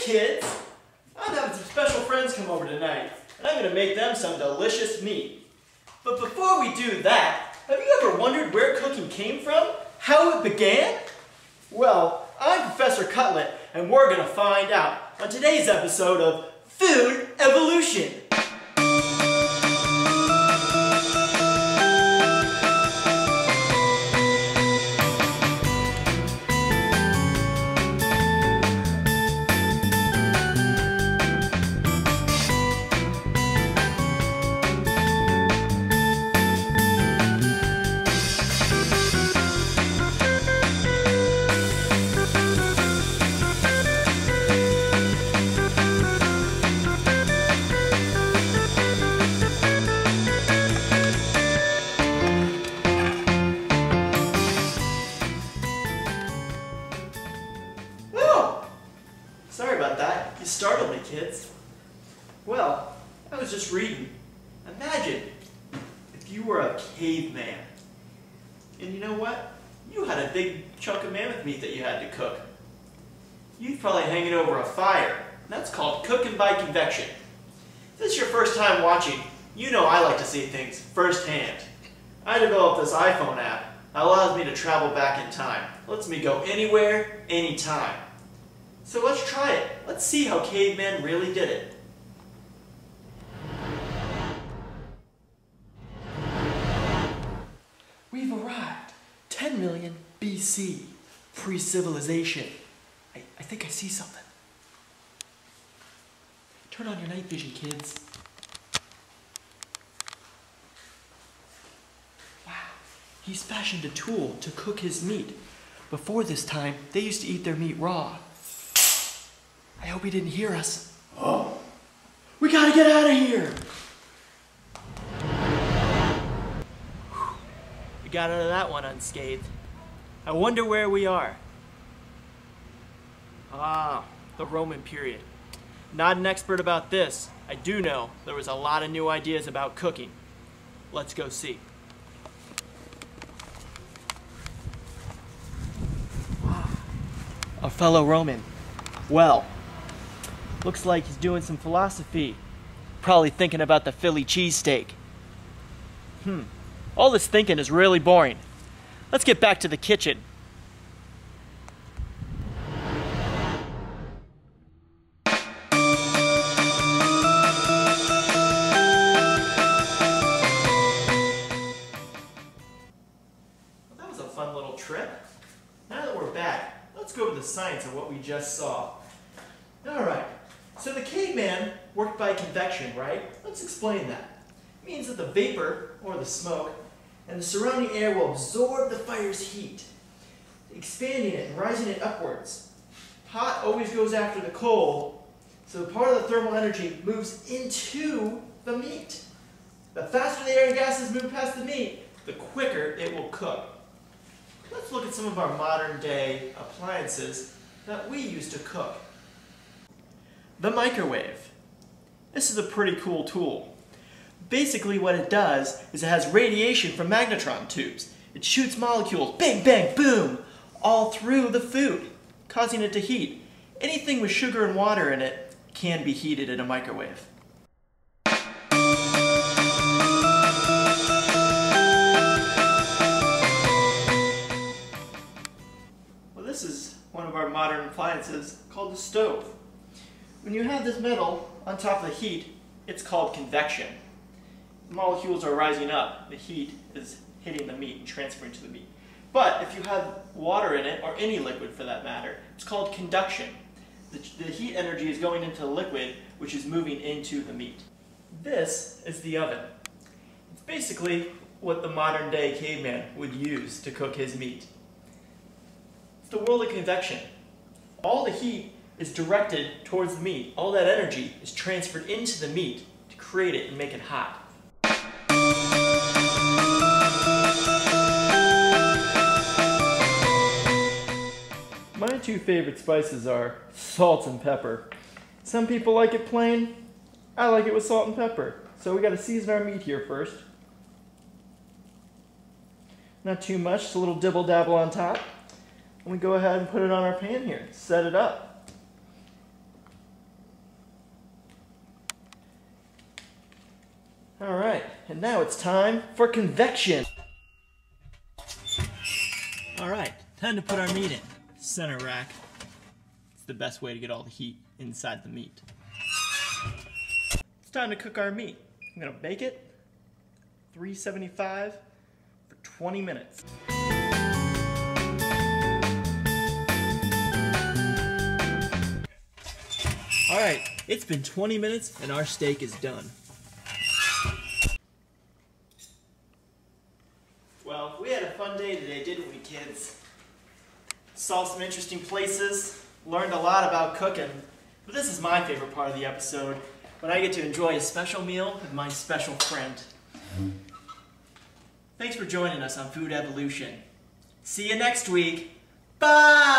kids! I'm having some special friends come over tonight, and I'm going to make them some delicious meat. But before we do that, have you ever wondered where cooking came from? How it began? Well, I'm Professor Cutlet, and we're going to find out on today's episode of Food Evolution. Sorry about that. You startled me, kids. Well, I was just reading. Imagine if you were a caveman. And you know what? You had a big chunk of mammoth meat that you had to cook. You'd probably hang it over a fire. That's called cooking by convection. If this is your first time watching, you know I like to see things firsthand. I developed this iPhone app that allows me to travel back in time. It lets me go anywhere, anytime. So let's try it. Let's see how cavemen really did it. We've arrived. 10 million BC. Pre-civilization. I think I see something. Turn on your night vision, kids. Wow. He's fashioned a tool to cook his meat. Before this time, they used to eat their meat raw. I hope he didn't hear us. Oh, we gotta get out of here. We got out of that one unscathed. I wonder where we are. Ah, the Roman period. Not an expert about this. I do know there was a lot of new ideas about cooking. Let's go see. A fellow Roman. Well, looks like he's doing some philosophy. Probably thinking about the Philly cheesesteak. All this thinking is really boring. Let's get back to the kitchen. Well, that was a fun little trip. Now that we're back, let's go over the science of what we just saw. Alright, so the caveman worked by convection, right? Let's explain that. It means that the vapor, or the smoke, and the surrounding air will absorb the fire's heat, expanding it and rising it upwards. Hot always goes after the cold, so part of the thermal energy moves into the meat. The faster the air and gases move past the meat, the quicker it will cook. Let's look at some of our modern day appliances that we use to cook. The microwave. This is a pretty cool tool. Basically what it does is it has radiation from magnetron tubes. It shoots molecules, bang, bang, boom, all through the food, causing it to heat. Anything with sugar and water in it can be heated in a microwave. Well, this is one of our modern appliances called the stove. When you have this metal on top of the heat, it's called convection. The molecules are rising up. The heat is hitting the meat and transferring to the meat. But if you have water in it, or any liquid for that matter, it's called conduction. The heat energy is going into the liquid, which is moving into the meat. This is the oven. It's basically what the modern day caveman would use to cook his meat. It's the world of convection. All the heat is directed towards the meat. All that energy is transferred into the meat to create it and make it hot. My two favorite spices are salt and pepper. Some people like it plain. I like it with salt and pepper. So we got to season our meat here first. Not too much, just a little dibble dabble on top. And we go ahead and put it on our pan here, set it up. All right, and now it's time for convection. All right, time to put our meat in. Center rack. It's the best way to get all the heat inside the meat. It's time to cook our meat. I'm gonna bake it 375 for 20 minutes. All right, it's been 20 minutes and our steak is done. Well, we had a fun day today, didn't we, kids? Saw some interesting places, learned a lot about cooking, but this is my favorite part of the episode, when I get to enjoy a special meal with my special friend. Thanks for joining us on Food Evolution. See you next week. Bye!